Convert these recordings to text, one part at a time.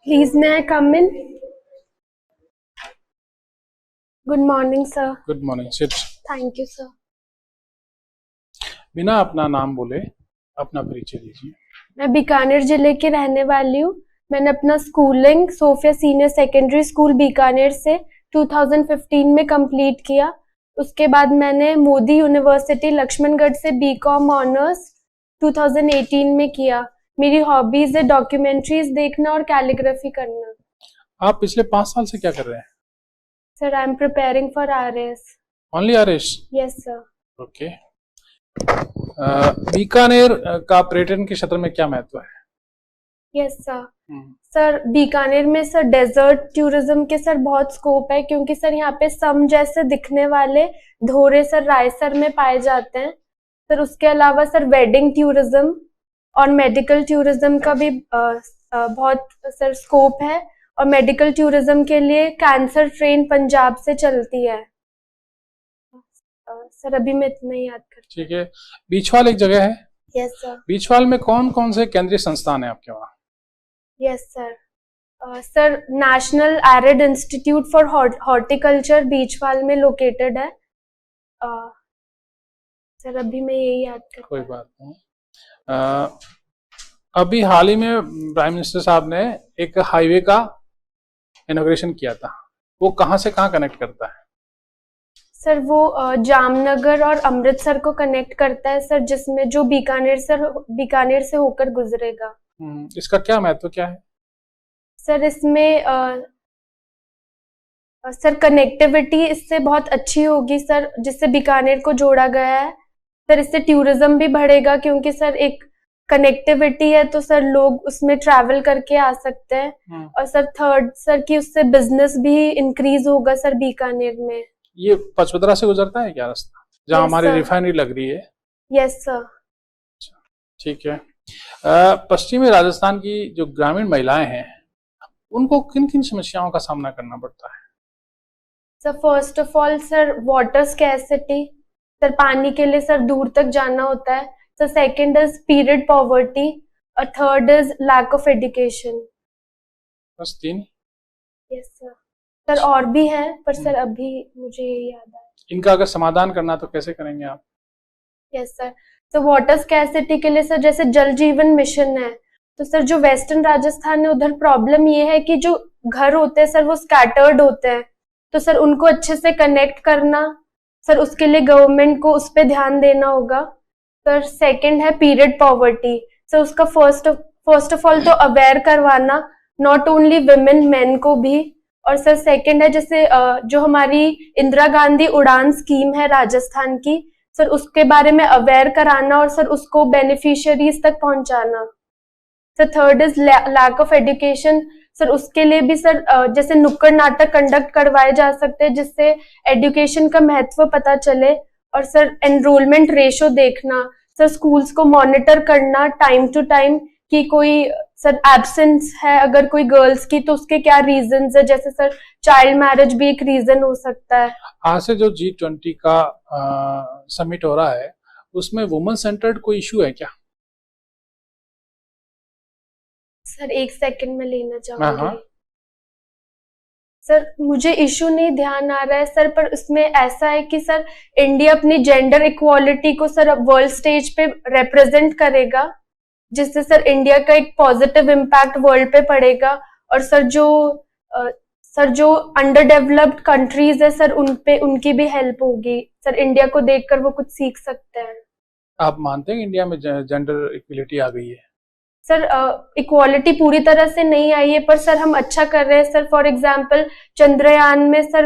Please, may I come in? Good morning, sir. Good morning. Sit. Thank you, sir. बिना अपना नाम बोले अपना परिचय दीजिए। मैं बीकानेर जिले की रहने वाली हूँ। मैंने अपना schooling Sophia senior secondary school Bikaner से 2015 में कंप्लीट किया। उसके बाद मैंने मोदी यूनिवर्सिटी लक्ष्मणगढ़ से बीकॉम ऑनर्स 2018 में किया। मेरी हॉबीज है डॉक्यूमेंट्रीज देखना और कैलीग्राफी करना। आप पिछले 5 साल से क्या कर रहे हैं? Sir, I am preparing for RS। Only RS? Yes sir. Okay. Bikaner का पर्यटन के क्षेत्र में क्या महत्व है? Yes sir. सर, बीकानेर में सर डेजर्ट टूरिज्म के सर बहुत स्कोप है, क्योंकि सर यहाँ पे सम जैसे दिखने वाले धोरे सर रायसर में पाए जाते हैं। सर उसके अलावा सर वेडिंग टूरिज्म और मेडिकल टूरिज्म का भी बहुत सर स्कोप है। और मेडिकल टूरिज्म के लिए कैंसर ट्रेन पंजाब से चलती है। सर अभी मैं इतना ही याद कर। ठीक है। बीचवाल एक जगह है। Yes sir. बीचवाल में कौन कौन से केंद्रीय संस्थान है आपके वहाँ? Yes sir. Sir national arid institute for horticulture Beechwal में लोकेटेड है। सर अभी मैं यही याद कर। कोई बात नहीं। अभी हाल ही में प्राइम मिनिस्टर साहब ने एक हाईवे का इनॉग्रेशन किया था। वो कहाँ से कहाँ कनेक्ट करता है? सर वो जामनगर और अमृतसर को कनेक्ट करता है सर, जिसमें जो बीकानेर से होकर गुजरेगा। इसका क्या महत्व क्या है? सर इसमें सर कनेक्टिविटी इससे बहुत अच्छी होगी सर, जिससे बीकानेर को जोड़ा गया है। सर इससे टूरिज्म भी बढ़ेगा, क्योंकि सर एक कनेक्टिविटी है तो सर लोग उसमें ट्रैवल करके आ सकते हैं। और सर थर्ड सर की उससे बिजनेस भी इंक्रीज होगा सर बीकानेर में। ये पचवदरा से गुजरता है क्या रास्ता, जहाँ Yes, हमारी sir. रिफाइनरी लग रही है? Yes sir. ठीक है। पश्चिमी राजस्थान की जो ग्रामीण महिलाएं हैं, उनको किन किन समस्याओं का सामना करना पड़ता है? Sir first of all sir water scarcity, sir पानी के लिए सर दूर तक जाना होता है। Sir second is period poverty और third is lack of education. बस 3? Yes sir. सर और भी है, पर सर अभी मुझे ये याद आया। इनका अगर समाधान करना तो कैसे करेंगे आप? Yes sir. तो वाटर स्कैर्सिटी के लिए सर जैसे जल जीवन मिशन है, तो सर जो वेस्टर्न राजस्थान है उधर प्रॉब्लम ये है कि जो घर होते हैं सर वो स्कैटर्ड होते हैं, तो सर उनको अच्छे से कनेक्ट करना, सर उसके लिए गवर्नमेंट को उस पर ध्यान देना होगा। सर सेकंड है पीरियड पॉवर्टी। सर उसका फर्स्ट ऑफ ऑल तो अवेयर करवाना, नॉट ओनली विमेन, मेन को भी। और सर सेकंड है जैसे जो हमारी इंदिरा गांधी उड़ान स्कीम है राजस्थान की, सर उसके बारे में अवेयर कराना और सर उसको बेनिफिशियरीज तक पहुंचाना। Sir third is lack of education. Sir उसके लिए भी सर जैसे नुक्कड़ नाटक कंडक्ट करवाए जा सकते हैं, जिससे एजुकेशन का महत्व पता चले। और सर एनरोलमेंट रेशो देखना, सर स्कूल्स को मॉनिटर करना टाइम टू टाइम कि कोई सर एब्सेंस है अगर कोई गर्ल्स की, तो उसके क्या रीजंस है। जैसे सर चाइल्ड मैरिज भी एक रीजन हो सकता है। आज से जो G20 का समिट हो रहा है, उसमें वुमेन सेंटर्ड कोई इशू है क्या? सर एक सेकंड में लेना हाँ। चाहूंगी। सर मुझे इशू नहीं ध्यान आ रहा है सर, पर उसमें ऐसा है कि सर इंडिया अपनी जेंडर इक्वालिटी को सर वर्ल्ड स्टेज पे रिप्रेजेंट करेगा, जिससे सर इंडिया का एक पॉजिटिव इम्पैक्ट वर्ल्ड पे पड़ेगा। और सर जो अंडर डेवलप्ड कंट्रीज है सर उनकी भी हेल्प होगी। सर इंडिया को देखकर वो कुछ सीख सकते हैं। आप मानते हैं कि इंडिया में जेंडर इक्वलिटी आ गई है? सर इक्वालिटी पूरी तरह से नहीं आई है, पर सर हम अच्छा कर रहे हैं सर। फॉर एग्जांपल चंद्रयान में सर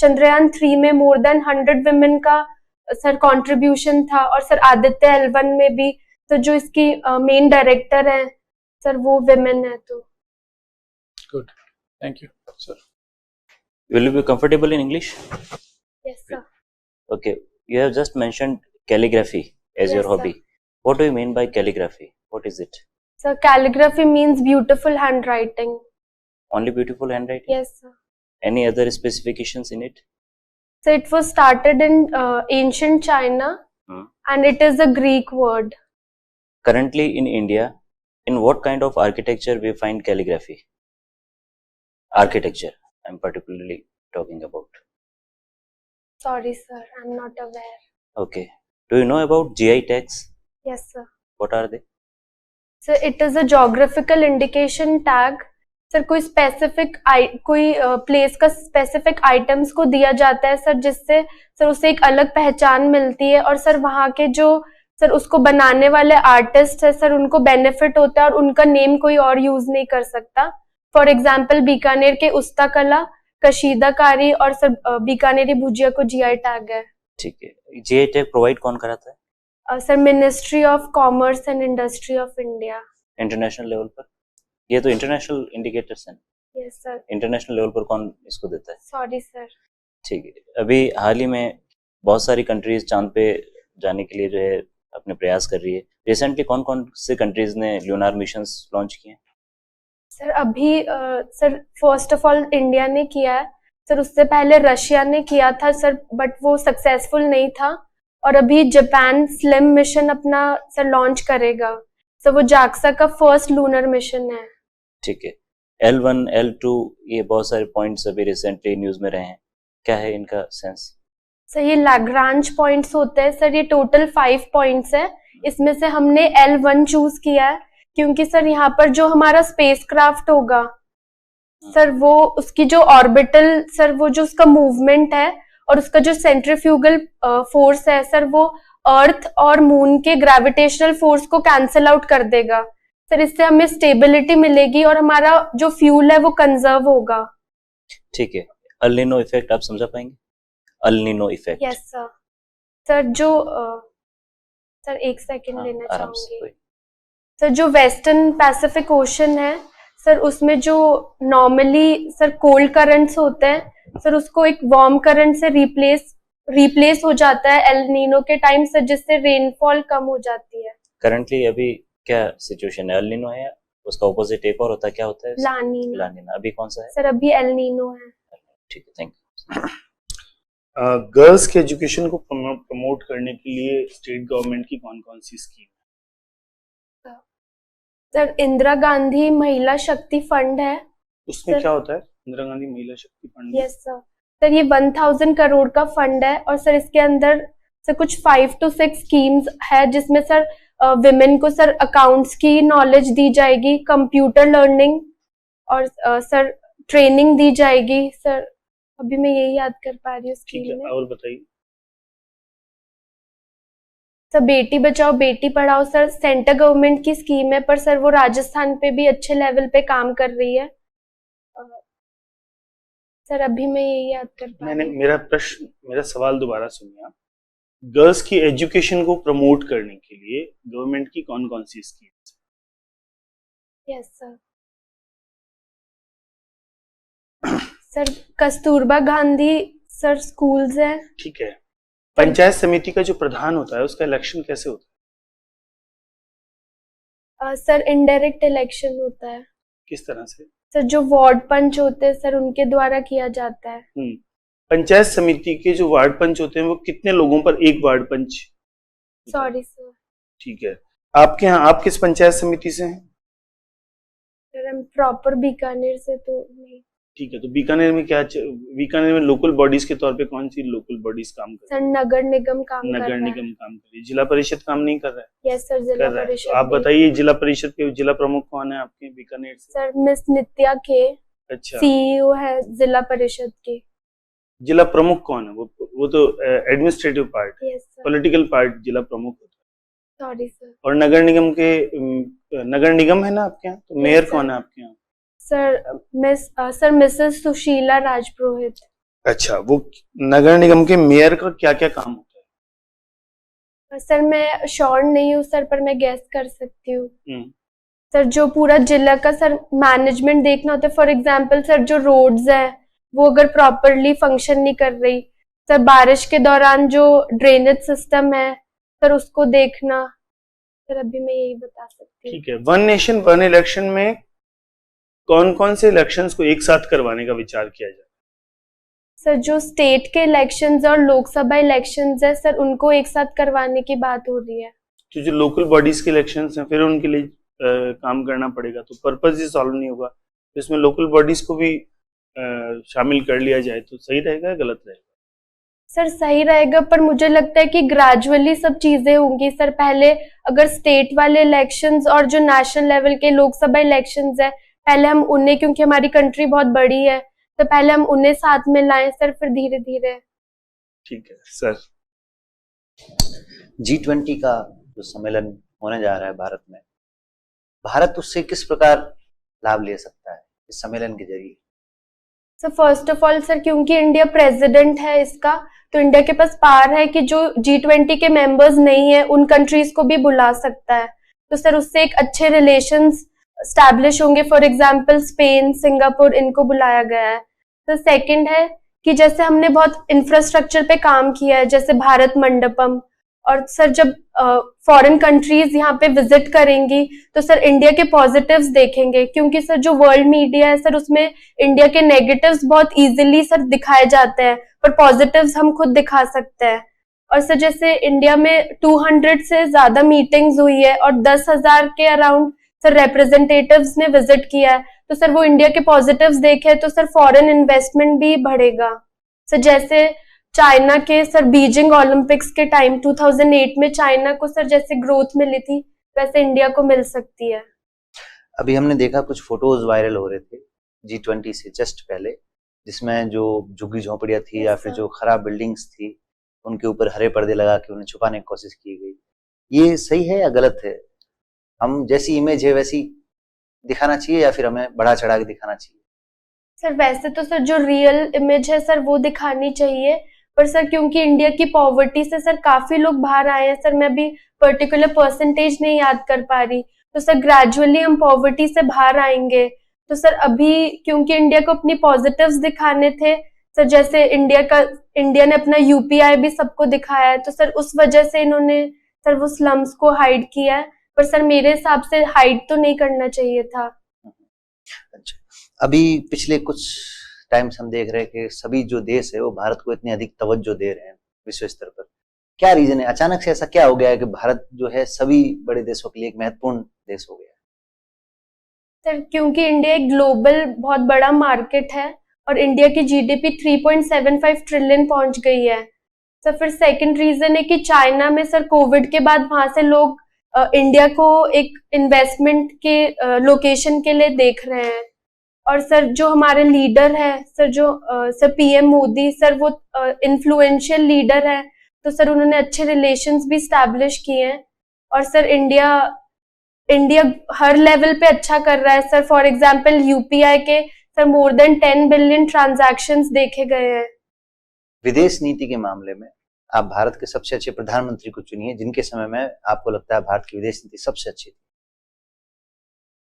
चंद्रयान 3 में मोर देन 100 विमेन का सर कंट्रीब्यूशन था। और सर आदित्य L1 में भी, तो जो इसकी मेन डायरेक्टर है सर वो विमेन है। तो good, thank you sir. Will you be comfortable in English? Yes sir. Okay, you have just mentioned calligraphy as Yes, your sir. hobby. What do you mean by calligraphy? What is it? Sir calligraphy means beautiful hand writing. Only beautiful handwriting? Yes sir. Any other specifications in it? So it was started in ancient China, and it is a Greek word. Currently in India, in what kind of architecture we find calligraphy? architecture I'm particularly talking about. Sorry, sir, I'm not aware. Okay. Do you know about GI tags? Yes, sir. What are they? Sir it is a geographical indication tag. Sir कोई specific कोई place का specific items को दिया जाता है sir, जिससे sir उसे एक अलग पहचान मिलती है, और सर वहाँ के जो सर उसको बनाने वाले आर्टिस्ट है सर उनको बेनिफिट होता है और उनका नेम कोई और यूज नहीं कर सकता। फॉर एग्जाम्पल बीकानेर के उस्ता कला, कशीदाकारी और सर बीकानेरी भुजिया को जीआई टैग है। ठीक है। जीआई टैग प्रोवाइड कौन कराता है? Sir ministry of commerce and industry of India. International level पर? ये तो इंटरनेशनल इंडिकेटर्स हैं। Yes sir. इंटरनेशनल लेवल पर कौन इसको देता है? Sorry sir. ठीक है। अभी हाल ही में बहुत सारी कंट्रीज चांद पे जाने के लिए जो है अपने प्रयास कर रही है। रिसेंटली कौन कौन से कंट्रीज ने ल्यूनार मिशंस लॉन्च किए? सर अभी sir first of all India ने किया है सर, उससे पहले रशिया ने किया था सर, बट वो सक्सेसफुल नहीं था। और अभी जापान स्लिम मिशन अपना सर लॉन्च करेगा सर, वो जाक्सा का फर्स्ट लूनर मिशन है। ठीक है। L1, L2 ये बहुत सारे पॉइंट्स अभी रिसेंटली न्यूज में रहे हैं, क्या है इनका सेंस? सर ये लैग्रांज पॉइंट्स होते हैं सर, ये टोटल 5 पॉइंट्स है। इसमें से हमने L1 चूज किया है क्योंकि सर यहाँ पर जो हमारा स्पेसक्राफ्ट होगा सर, वो उसकी जो ऑर्बिटल सर वो जो उसका मूवमेंट है और उसका जो सेंट्रीफ्यूगल फोर्स है सर, वो अर्थ और मून के ग्रेविटेशनल फोर्स को कैंसिल आउट कर देगा सर। इससे हमें स्टेबिलिटी मिलेगी और हमारा जो फ्यूल है वो कंजर्व होगा। ठीक है। अल नीनो इफेक्ट आप समझा पाएंगे? El Nino effect? Yes sir. Sir जो सर एक सेकंड लेना आराम से चाहूंगी सर। जो वेस्टर्न पैसिफिक ओशन है सर, उसमें जो नॉर्मली सर कोल्ड करंट्स होते हैं सर, उसको एक वार्म करंट से रिप्लेस हो जाता है एल नीनो के टाइम सर, जिससे रेनफॉल कम हो जाती है। करंटली अभी क्या सिचुएशन है? एल नीनो है या उसका ऑपोजिट एक और होता है, क्या होता है? लानीना। लानीना। अभी कौन सा है? सर अभी एल नीनो है। ठीक है, थैंक यू। गर्ल्स के एजुकेशन को प्रमोट करने के लिए स्टेट गवर्नमेंट की कौन कौन सी स्कीम? सर इंदिरा गांधी महिला शक्ति फंड है। उसमें सर, क्या होता है इंदिरा गांधी महिला शक्ति फंड? Yes sir. सर ये 1000 करोड़ का फंड है और सर इसके अंदर सर कुछ 5 to 6 स्कीम्स है, जिसमें सर विमेन को सर अकाउंट्स की नॉलेज दी जाएगी, कंप्यूटर लर्निंग और सर ट्रेनिंग दी जाएगी सर। अभी मैं यही याद कर पा रही हूँ ठीक स्कीम है, में। और बताइए। Sir Beti Bachao Beti Padhao sir centre government की स्कीम है, पर सर वो राजस्थान पे भी अच्छे लेवल पे काम कर रही है सर। अभी मैं यही याद कर पा रही हूँ। मेरा सवाल दोबारा सुनिए आप। गर्ल्स की एजुकेशन को प्रमोट करने के लिए गवर्नमेंट की कौन कौन सी schemes? Yes sir. Sir Kasturba Gandhi sir schools है। ठीक है। पंचायत समिति का जो प्रधान होता है उसका इलेक्शन कैसे होता सर इनडायरेक्ट इलेक्शन होता है। किस तरह से? सर जो वार्ड पंच होते हैं सर, उनके द्वारा किया जाता है। पंचायत समिति के जो वार्ड पंच होते हैं वो कितने लोगों पर एक वार्ड पंच? Sorry sir. ठीक है। आपके यहाँ आप किस पंचायत समिति से हैं? सर हम प्रॉपर बीकानेर से तो नहीं। ठीक है, तो बीकानेर में बीकानेर में लोकल बॉडीज के तौर पे कौन सी लोकल बॉडीज काम कर सर नगर निगम काम कर रहा नगर है। निगम काम कर रही है। जिला परिषद काम नहीं कर रहा है? यस सर, जिला कर रहा है। परिषद तो आप भी। बताइए जिला परिषद के जिला प्रमुख कौन है आपके बीकानेर से? सर मिस नित्या के अच्छा, सीईओ है जिला परिषद के। जिला प्रमुख कौन है? वो तो एडमिनिस्ट्रेटिव पार्ट है, यस सर। पॉलिटिकल पार्ट जिला प्रमुख होता है। Sorry sir. और नगर निगम के नगर निगम है ना आपके यहाँ, तो मेयर सर। कौन है आपके यहाँ? सर मिसेस सुशीला राजपुरोहित। अच्छा, वो नगर निगम के मेयर का क्या क्या काम होता है? सर मैं श्योर नहीं हूँ सर, पर मैं गेस कर सकती हूँ। हम्म, सर जो पूरा जिला का सर मैनेजमेंट देखना होता है। फॉर एग्जांपल सर जो रोड्स है वो अगर प्रॉपरली फंक्शन नहीं कर रही सर, बारिश के दौरान जो ड्रेनेज सिस्टम है सर उसको देखना सर। अभी मैं यही बता सकती हूँ। ठीक है। वन नेशन वन इलेक्शन में कौन कौन से इलेक्शंस को एक साथ करवाने का विचार किया जाए? सर जो स्टेट के इलेक्शंस और लोकसभा इलेक्शंस है सर, उनको एक साथ करवाने की बात हो रही है। तो जो लोकल बॉडीज के इलेक्शंस हैं फिर उनके लिए काम करना पड़ेगा, तो पर्पस ही सॉल्व नहीं होगा। तो इसमें लोकल बॉडीज को भी शामिल कर लिया जाए तो सही रहेगा या गलत रहेगा? सर सही रहेगा, पर मुझे लगता है कि ग्रेजुअली सब चीजें होंगी सर। पहले अगर स्टेट वाले इलेक्शंस और जो नेशनल लेवल के लोकसभा इलेक्शंस है, पहले हम उन्हें, क्योंकि हमारी कंट्री बहुत बड़ी है, तो पहले हम उन्हें साथ में लाएं सर, फिर धीरे धीरे। ठीक है सर। G20 का जो सम्मेलन होने जा रहा है भारत में, भारत उससे किस प्रकार लाभ ले सकता है इस सम्मेलन के जरिए? Sir first of all sir, क्योंकि इंडिया प्रेसिडेंट है इसका, तो इंडिया के पास पावर है कि जो G20 के मेंबर्स नहीं है उन कंट्रीज को भी बुला सकता है। तो सर उससे एक अच्छे रिलेशंस स्टैब्लिश होंगे। फॉर एग्जांपल स्पेन, सिंगापुर, इनको बुलाया गया है। तो सेकंड है कि जैसे हमने बहुत इंफ्रास्ट्रक्चर पे काम किया है, जैसे भारत मंडपम, और सर जब फॉरेन कंट्रीज यहाँ पे विजिट करेंगी तो सर इंडिया के पॉजिटिव्स देखेंगे, क्योंकि सर जो वर्ल्ड मीडिया है सर उसमें इंडिया के नेगेटिव्स बहुत इजीली सर दिखाए जाते हैं, पर पॉजिटिव्स हम खुद दिखा सकते हैं। और सर जैसे इंडिया में 200 से ज्यादा मीटिंग्स हुई है और 10,000 के अराउंड सर रिप्रेजेंटेटिव्स ने विजिट किया है, तो सर वो इंडिया के पॉजिटिव्स देखे तो सर फॉरेन इन्वेस्टमेंट भी बढ़ेगा। सर जैसे चाइना के सर बीजिंग ओलंपिक्स के टाइम 2008 में चाइना को सर जैसे ग्रोथ मिली थी, वैसे इंडिया को मिल सकती है। अभी हमने देखा कुछ फोटोज वायरल हो रहे थे G20 से जस्ट पहले, जिसमें जो झुग्गी झोंपड़ियां थी या फिर जो खराब बिल्डिंग्स थी उनके ऊपर हरे पर्दे लगा के उन्हें छुपाने की कोशिश की गई। ये सही है या गलत है? हम जैसी इमेज है वैसी दिखाना चाहिए या फिर हमें बढ़ा चढ़ा के दिखाना चाहिए? सर वैसे तो सर जो रियल इमेज है सर वो दिखानी चाहिए, पर सर क्योंकि इंडिया की पॉवर्टी से सर काफी लोग बाहर आए हैं सर, मैं अभी पर्टिकुलर परसेंटेज नहीं याद कर पा रही, तो सर ग्रेजुअली हम पॉवर्टी से बाहर आएंगे। तो सर अभी क्योंकि इंडिया को अपनी पॉजिटिव्स दिखाने थे सर, जैसे इंडिया ने अपना UPI भी सबको दिखाया है, तो सर उस वजह से इन्होंने सर वो स्लम्स को हाइड किया है, पर सर मेरे हिसाब से हाइड तो नहीं करना चाहिए था। अच्छा, अभी पिछले कुछ टाइम से हम देख रहे हैं कि सभी जो देश है वो भारत को इतनी अधिक तवज्जो दे रहे हैं विश्व स्तर पर। क्या रीजन है? अचानक से ऐसा क्या हो गया है कि भारत जो है सभी बड़े देशों के लिए एक महत्वपूर्ण देश हो गया है? सर क्योंकि इंडिया एक ग्लोबल बहुत बड़ा मार्केट है और इंडिया की GDP 3.75 ट्रिलियन पहुंच गई है। सर फिर सेकंड रीजन है कि चाइना में सर कोविड के बाद वहां से लोग इंडिया को एक इन्वेस्टमेंट के लोकेशन के लिए देख रहे हैं। और सर जो हमारे लीडर है सर, जो सर PM मोदी सर, वो इन्फ्लुएंशियल लीडर है, तो सर उन्होंने अच्छे रिलेशंस भी स्टैब्लिश किए हैं। और सर इंडिया हर लेवल पे अच्छा कर रहा है सर। फॉर एग्जांपल UPI के sir more than 10 billion transactions देखे गए हैं। विदेश नीति के मामले में आप भारत के सबसे अच्छे प्रधानमंत्री को चुनिए जिनके समय में आपको लगता है भारत की विदेश नीति सबसे अच्छी थी।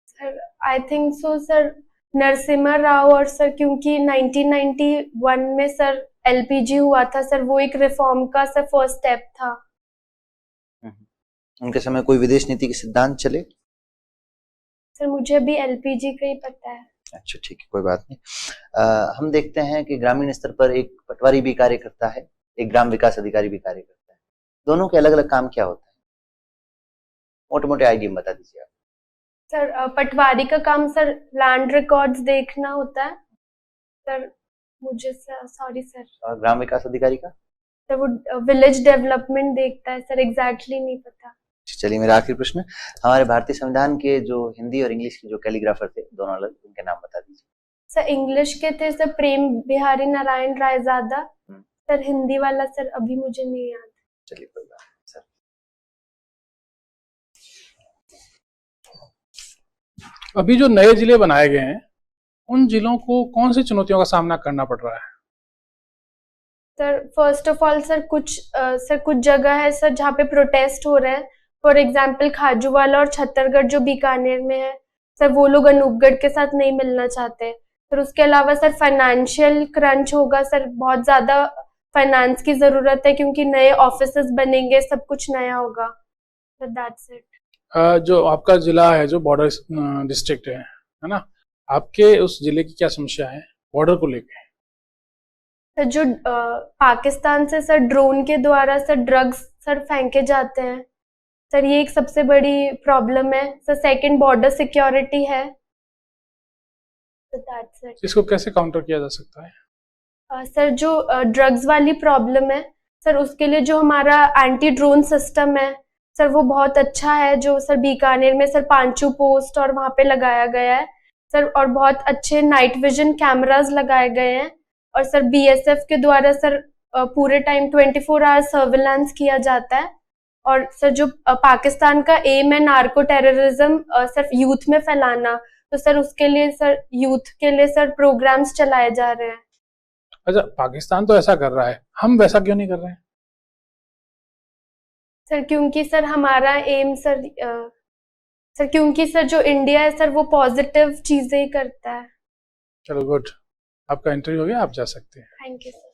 Sir I think so sir Narasimha Rao, और सर क्योंकि 1991 में सर LPG हुआ था सर, वो एक रिफॉर्म का सर फर्स्ट स्टेप था। उनके समय कोई विदेश नीति के सिद्धांत चले? सर मुझे अभी LPG का ही पता है। अच्छा ठीक है, कोई बात नहीं। हम देखते हैं कि ग्रामीण स्तर पर एक पटवारी भी कार्य करता है, एक ग्राम विकास अधिकारी भी कार्य करता है। दोनों के अलग अलग काम क्या होता है? मोटे मोटे आइडिया बता दीजिए आप। सर पटवारी का काम सर लैंड रिकॉर्ड्स देखना होता है सर, मुझे सॉरी सर। और ग्राम विकास अधिकारी का? सर वो विलेज डेवलपमेंट देखता है सर, एग्जैक्टली नहीं पता। चलिए मेरा आखिरी प्रश्न, हमारे भारतीय संविधान के जो हिंदी और इंग्लिश के जो कैलीग्राफर थे दोनों अलग, उनके नाम बता दीजिए। सर इंग्लिश के थे सर प्रेम बिहारी नारायण रायजादा, सर हिंदी वाला सर अभी मुझे नहीं याद। चलिए कोई बात नहीं सर। अभी जो नए जिले बनाए गए हैं उन जिलों को कौन सी चुनौतियों का सामना करना पड़ रहा है? Sir first of all sir कुछ जगह है सर जहाँ पे प्रोटेस्ट हो रहे हैं। फॉर एग्जांपल खाजूवाला और छत्तरगढ़ जो बीकानेर में है सर, वो लोग अनूपगढ़ के साथ नहीं मिलना चाहते। फिर उसके अलावा सर फाइनेंशियल क्रंच होगा सर, बहुत ज्यादा फाइनेंस की जरूरत है क्योंकि नए ऑफिसेस बनेंगे, सब कुछ नया होगा। Sir that's it. जो आपका जिला है जो बॉर्डर डिस्ट्रिक्ट है ना, आपके उस जिले की क्या समस्या है बॉर्डर को लेके? सर जो पाकिस्तान से सर ड्रोन के द्वारा सर ड्रग्स सर फेंके जाते हैं सर, ये एक सबसे बड़ी प्रॉब्लम है सर। सेकंड बॉर्डर सिक्योरिटी है So that's it. इसको कैसे काउंटर किया जा सकता है? सर जो ड्रग्स वाली प्रॉब्लम है सर, उसके लिए जो हमारा एंटी ड्रोन सिस्टम है सर, वो बहुत अच्छा है, जो सर बीकानेर में सर पांचू पोस्ट और वहाँ पे लगाया गया है सर, और बहुत अच्छे नाइट विजन कैमरास लगाए गए हैं, और सर बीएसएफ के द्वारा सर पूरे टाइम 24 आवर सर्विलांस किया जाता है। और सर जो पाकिस्तान का एम है नार्को टेररिज्म सिर्फ यूथ में फैलाना, तो सर उसके लिए सर यूथ के लिए सर प्रोग्राम्स चलाए जा रहे हैं। अच्छा, पाकिस्तान तो ऐसा कर रहा है, हम वैसा क्यों नहीं कर रहे हैं? सर क्योंकि सर हमारा एम सर क्योंकि सर जो इंडिया है सर वो पॉजिटिव चीजें ही करता है। चलो गुड, आपका इंटरव्यू हो गया, आप जा सकते हैं। Thank you sir.